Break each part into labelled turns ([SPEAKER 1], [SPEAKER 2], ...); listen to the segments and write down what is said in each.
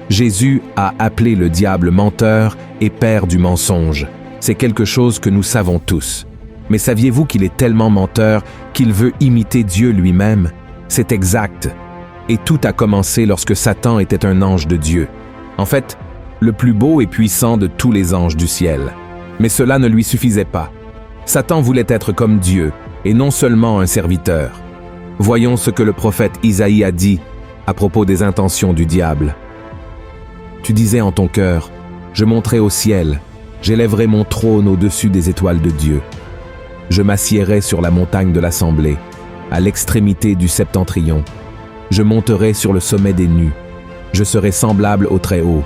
[SPEAKER 1] Jésus a appelé le diable menteur et père du mensonge. C'est quelque chose que nous savons tous. Mais saviez-vous qu'il est tellement menteur qu'il veut imiter Dieu lui-même? C'est exact. Et tout a commencé lorsque Satan était un ange de Dieu. En fait, le plus beau et puissant de tous les anges du ciel. Mais cela ne lui suffisait pas. Satan voulait être comme Dieu, et non seulement un serviteur. Voyons ce que le prophète Isaïe a dit à propos des intentions du diable. Tu disais en ton cœur, je monterai au ciel, j'élèverai mon trône au-dessus des étoiles de Dieu. Je m'assiérai sur la montagne de l'assemblée, à l'extrémité du septentrion. Je monterai sur le sommet des nues. Je serai semblable au Très-Haut.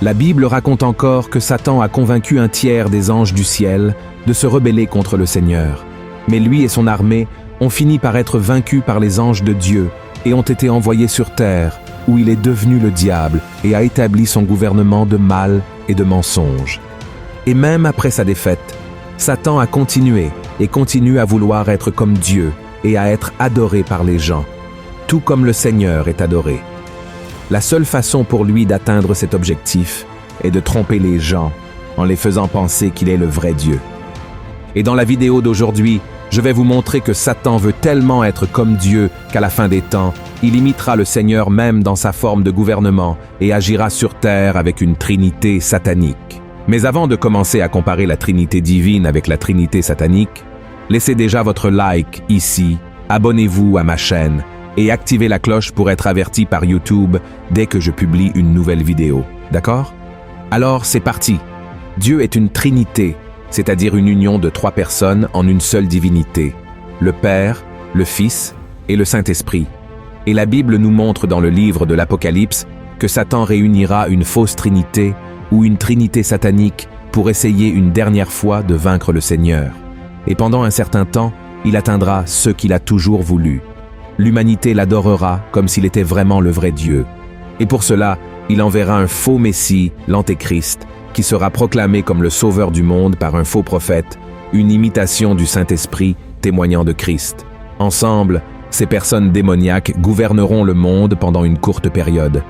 [SPEAKER 1] La Bible raconte encore que Satan a convaincu un tiers des anges du ciel de se rebeller contre le Seigneur. Mais lui et son armée ont fini par être vaincus par les anges de Dieu et ont été envoyés sur terre, où il est devenu le diable et a établi son gouvernement de mal et de mensonge. Et même après sa défaite, Satan a continué et continue à vouloir être comme Dieu et à être adoré par les gens, tout comme le Seigneur est adoré. La seule façon pour lui d'atteindre cet objectif est de tromper les gens en les faisant penser qu'il est le vrai Dieu. Et dans la vidéo d'aujourd'hui, je vais vous montrer que Satan veut tellement être comme Dieu qu'à la fin des temps, il imitera le Seigneur même dans sa forme de gouvernement et agira sur terre avec une trinité satanique. Mais avant de commencer à comparer la trinité divine avec la trinité satanique, laissez déjà votre like ici, abonnez-vous à ma chaîne et activez la cloche pour être averti par YouTube dès que je publie une nouvelle vidéo. D'accord? Alors c'est parti. Dieu est une trinité, c'est-à-dire une union de 3 personnes en une seule divinité, le Père, le Fils et le Saint-Esprit. Et la Bible nous montre dans le livre de l'Apocalypse que Satan réunira une fausse trinité ou une trinité satanique pour essayer une dernière fois de vaincre le Seigneur. Et pendant un certain temps, il atteindra ce qu'il a toujours voulu. L'humanité l'adorera comme s'il était vraiment le vrai Dieu. Et pour cela, il enverra un faux Messie, l'Antéchrist, qui sera proclamé comme le sauveur du monde par un faux prophète, une imitation du Saint-Esprit témoignant de Christ. Ensemble, ces personnes démoniaques gouverneront le monde pendant une courte période.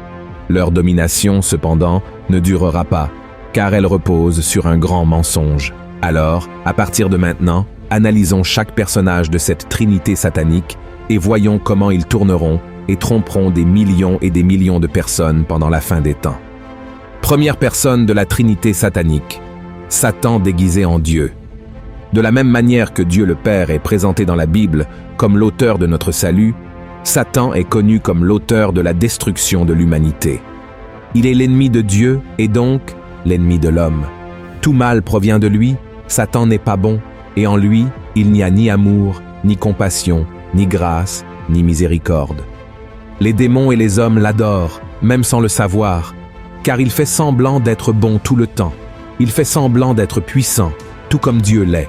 [SPEAKER 1] Leur domination, cependant, ne durera pas, car elle repose sur un grand mensonge. Alors, à partir de maintenant, analysons chaque personnage de cette trinité satanique et voyons comment ils tourneront et tromperont des millions et des millions de personnes pendant la fin des temps. Première personne de la trinité satanique, Satan déguisé en Dieu. De la même manière que Dieu le Père est présenté dans la Bible comme l'auteur de notre salut, Satan est connu comme l'auteur de la destruction de l'humanité. Il est l'ennemi de Dieu et donc l'ennemi de l'homme. Tout mal provient de lui, Satan n'est pas bon, et en lui, il n'y a ni amour, ni compassion, ni grâce, ni miséricorde. Les démons et les hommes l'adorent, même sans le savoir, car il fait semblant d'être bon tout le temps. Il fait semblant d'être puissant, tout comme Dieu l'est.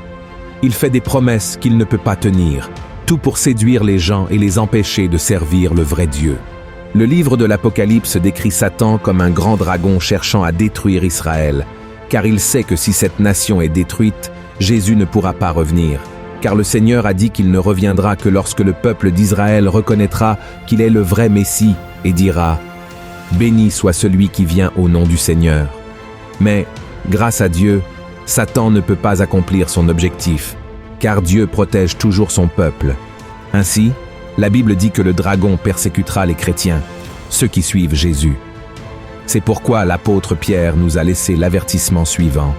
[SPEAKER 1] Il fait des promesses qu'il ne peut pas tenir, tout pour séduire les gens et les empêcher de servir le vrai Dieu. Le livre de l'Apocalypse décrit Satan comme un grand dragon cherchant à détruire Israël, car il sait que si cette nation est détruite, Jésus ne pourra pas revenir. Car le Seigneur a dit qu'il ne reviendra que lorsque le peuple d'Israël reconnaîtra qu'il est le vrai Messie et dira « Béni soit celui qui vient au nom du Seigneur ». Mais, grâce à Dieu, Satan ne peut pas accomplir son objectif, car Dieu protège toujours son peuple. Ainsi, la Bible dit que le dragon persécutera les chrétiens, ceux qui suivent Jésus. C'est pourquoi l'apôtre Pierre nous a laissé l'avertissement suivant.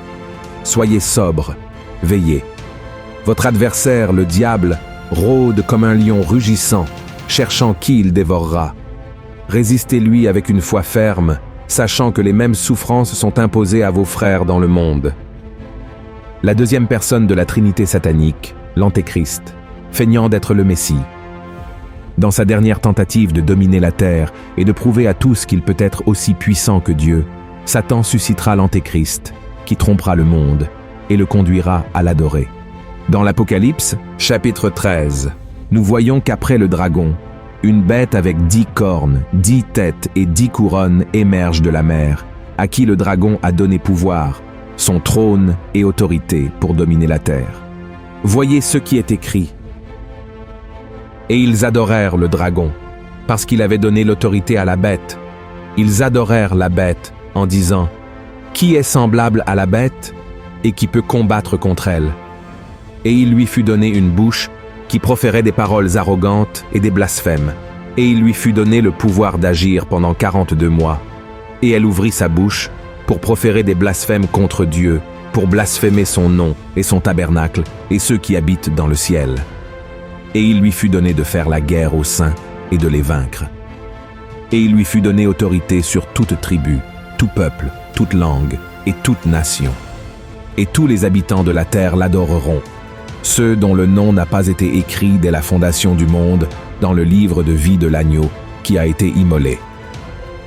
[SPEAKER 1] « Soyez sobres, veillez. Votre adversaire, le diable, rôde comme un lion rugissant, cherchant qui il dévorera. Résistez-lui avec une foi ferme, sachant que les mêmes souffrances sont imposées à vos frères dans le monde. » La deuxième personne de la Trinité satanique, l'Antéchrist, feignant d'être le Messie. Dans sa dernière tentative de dominer la terre et de prouver à tous qu'il peut être aussi puissant que Dieu, Satan suscitera l'Antéchrist, qui trompera le monde et le conduira à l'adorer. Dans l'Apocalypse, chapitre 13, nous voyons qu'après le dragon, une bête avec 10 cornes, 10 têtes et 10 couronnes émerge de la mer, à qui le dragon a donné pouvoir, son trône et autorité pour dominer la terre. Voyez ce qui est écrit. Et ils adorèrent le dragon, parce qu'il avait donné l'autorité à la bête. Ils adorèrent la bête en disant « Qui est semblable à la bête et qui peut combattre contre elle ?» Et il lui fut donné une bouche qui proférait des paroles arrogantes et des blasphèmes. Et il lui fut donné le pouvoir d'agir pendant 42 mois. Et elle ouvrit sa bouche pour proférer des blasphèmes contre Dieu, pour blasphémer son nom et son tabernacle et ceux qui habitent dans le ciel. Et il lui fut donné de faire la guerre aux saints et de les vaincre. Et il lui fut donné autorité sur toute tribu, tout peuple, toute langue et toute nation. Et tous les habitants de la terre l'adoreront, ceux dont le nom n'a pas été écrit dès la fondation du monde dans le livre de vie de l'agneau qui a été immolé.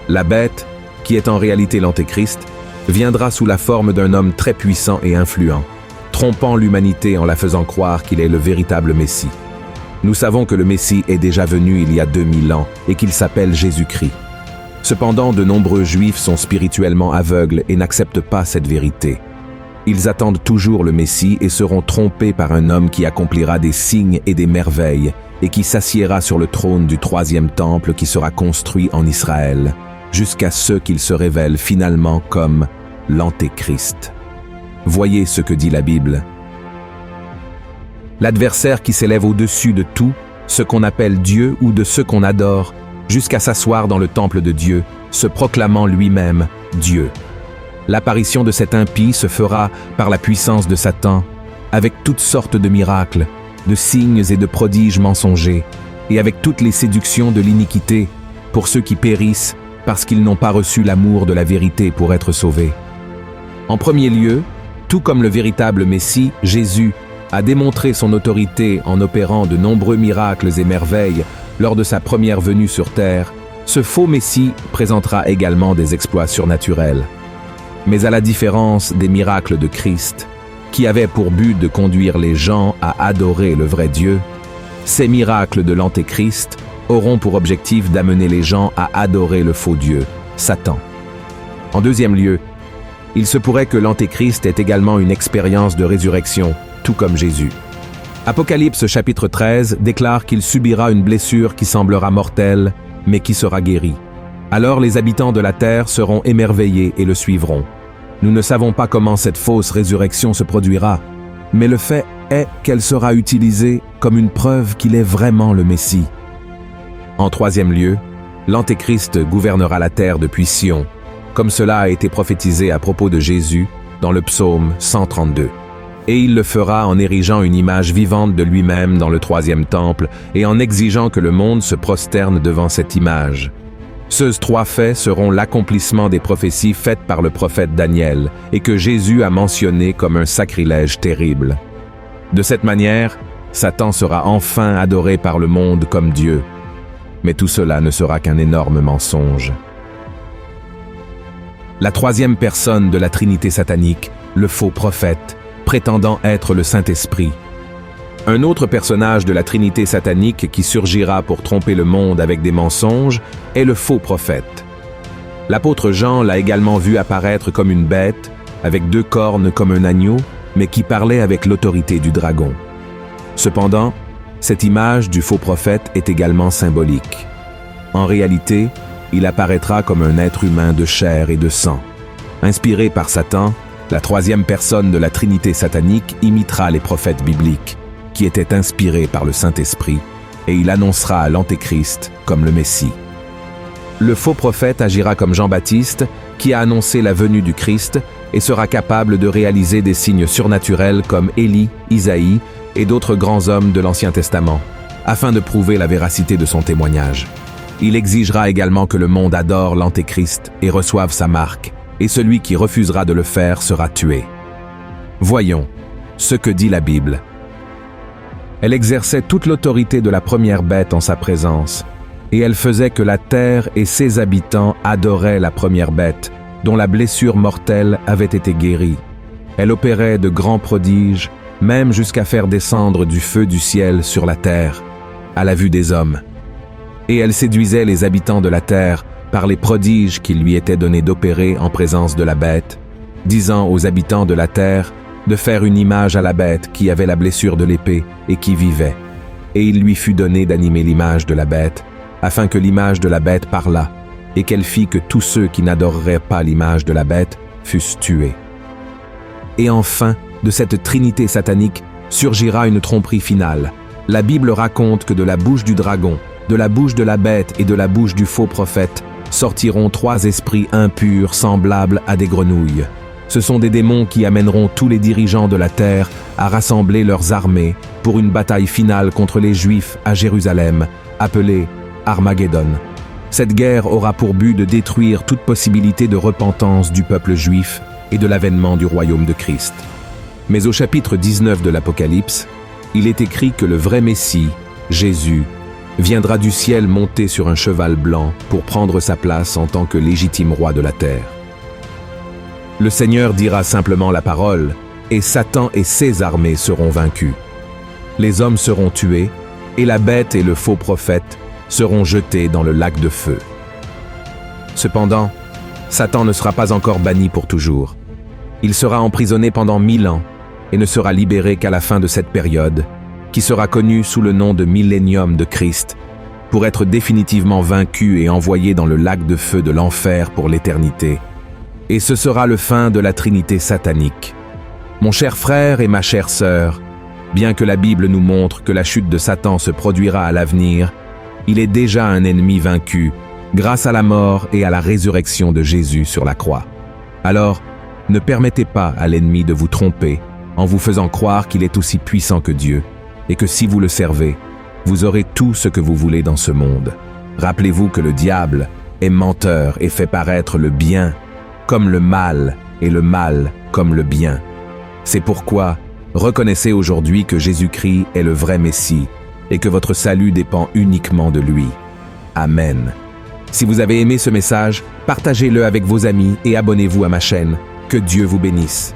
[SPEAKER 1] La bête, qui est en réalité l'Antéchrist, viendra sous la forme d'un homme très puissant et influent, trompant l'humanité en la faisant croire qu'il est le véritable Messie. Nous savons que le Messie est déjà venu il y a 2000 ans et qu'il s'appelle Jésus-Christ. Cependant, de nombreux Juifs sont spirituellement aveugles et n'acceptent pas cette vérité. Ils attendent toujours le Messie et seront trompés par un homme qui accomplira des signes et des merveilles et qui s'assiera sur le trône du 3e temple qui sera construit en Israël, jusqu'à ce qu'il se révèle finalement comme l'Antéchrist. Voyez ce que dit la Bible. L'adversaire qui s'élève au-dessus de tout, ce qu'on appelle Dieu ou de ce qu'on adore, jusqu'à s'asseoir dans le temple de Dieu, se proclamant lui-même Dieu. L'apparition de cet impie se fera par la puissance de Satan, avec toutes sortes de miracles, de signes et de prodiges mensongers, et avec toutes les séductions de l'iniquité, pour ceux qui périssent parce qu'ils n'ont pas reçu l'amour de la vérité pour être sauvés. En premier lieu, tout comme le véritable Messie, Jésus, a démontré son autorité en opérant de nombreux miracles et merveilles lors de sa première venue sur terre, ce faux Messie présentera également des exploits surnaturels. Mais à la différence des miracles de Christ, qui avaient pour but de conduire les gens à adorer le vrai Dieu, ces miracles de l'Antéchrist auront pour objectif d'amener les gens à adorer le faux Dieu, Satan. En deuxième lieu, il se pourrait que l'Antéchrist ait également une expérience de résurrection, tout comme Jésus. Apocalypse chapitre 13 déclare qu'il subira une blessure qui semblera mortelle, mais qui sera guérie. Alors les habitants de la terre seront émerveillés et le suivront. Nous ne savons pas comment cette fausse résurrection se produira, mais le fait est qu'elle sera utilisée comme une preuve qu'il est vraiment le Messie. En troisième lieu, l'Antéchrist gouvernera la terre depuis Sion, comme cela a été prophétisé à propos de Jésus dans le psaume 132. Et il le fera en érigeant une image vivante de lui-même dans le 3e temple et en exigeant que le monde se prosterne devant cette image. Ces 3 faits seront l'accomplissement des prophéties faites par le prophète Daniel et que Jésus a mentionné comme un sacrilège terrible. De cette manière, Satan sera enfin adoré par le monde comme Dieu. Mais tout cela ne sera qu'un énorme mensonge. La 3e personne de la Trinité satanique, le faux prophète, prétendant être le Saint-Esprit. Un autre personnage de la Trinité satanique qui surgira pour tromper le monde avec des mensonges est le faux prophète. L'apôtre Jean l'a également vu apparaître comme une bête, avec 2 cornes comme un agneau, mais qui parlait avec l'autorité du dragon. Cependant, cette image du faux prophète est également symbolique. En réalité, il apparaîtra comme un être humain de chair et de sang. Inspiré par Satan, la 3e personne de la Trinité satanique imitera les prophètes bibliques, qui étaient inspirés par le Saint-Esprit, et il annoncera l'Antéchrist comme le Messie. Le faux prophète agira comme Jean-Baptiste, qui a annoncé la venue du Christ et sera capable de réaliser des signes surnaturels comme Élie, Isaïe et d'autres grands hommes de l'Ancien Testament, afin de prouver la véracité de son témoignage. Il exigera également que le monde adore l'Antéchrist et reçoive sa marque, et celui qui refusera de le faire sera tué. Voyons ce que dit la Bible. Elle exerçait toute l'autorité de la première bête en sa présence, et elle faisait que la terre et ses habitants adoraient la première bête, dont la blessure mortelle avait été guérie. Elle opérait de grands prodiges, même jusqu'à faire descendre du feu du ciel sur la terre, à la vue des hommes. Et elle séduisait les habitants de la terre par les prodiges qu'il lui était donné d'opérer en présence de la bête, disant aux habitants de la terre de faire une image à la bête qui avait la blessure de l'épée et qui vivait. Et il lui fut donné d'animer l'image de la bête, afin que l'image de la bête parlât, et qu'elle fit que tous ceux qui n'adoreraient pas l'image de la bête fussent tués. Et enfin, de cette trinité satanique surgira une tromperie finale. La Bible raconte que de la bouche du dragon, de la bouche de la bête et de la bouche du faux prophète sortiront 3 esprits impurs semblables à des grenouilles. Ce sont des démons qui amèneront tous les dirigeants de la terre à rassembler leurs armées pour une bataille finale contre les Juifs à Jérusalem, appelée Armageddon. Cette guerre aura pour but de détruire toute possibilité de repentance du peuple juif et de l'avènement du royaume de Christ. Mais au chapitre 19 de l'Apocalypse, il est écrit que le vrai Messie, Jésus, viendra du ciel monté sur un cheval blanc pour prendre sa place en tant que légitime roi de la terre. Le Seigneur dira simplement la parole, et Satan et ses armées seront vaincus. Les hommes seront tués, et la bête et le faux prophète seront jetés dans le lac de feu. Cependant, Satan ne sera pas encore banni pour toujours. Il sera emprisonné pendant 1000 ans et ne sera libéré qu'à la fin de cette période, qui sera connue sous le nom de millénium de Christ, pour être définitivement vaincu et envoyé dans le lac de feu de l'enfer pour l'éternité. Et ce sera le fin de la Trinité satanique. Mon cher frère et ma chère sœur, bien que la Bible nous montre que la chute de Satan se produira à l'avenir, il est déjà un ennemi vaincu grâce à la mort et à la résurrection de Jésus sur la croix. Alors, ne permettez pas à l'ennemi de vous tromper en vous faisant croire qu'il est aussi puissant que Dieu et que si vous le servez, vous aurez tout ce que vous voulez dans ce monde. Rappelez-vous que le diable est menteur et fait paraître le bien comme le mal et le mal comme le bien. C'est pourquoi reconnaissez aujourd'hui que Jésus-Christ est le vrai Messie et que votre salut dépend uniquement de lui. Amen. Si vous avez aimé ce message, partagez-le avec vos amis et abonnez-vous à ma chaîne. Que Dieu vous bénisse.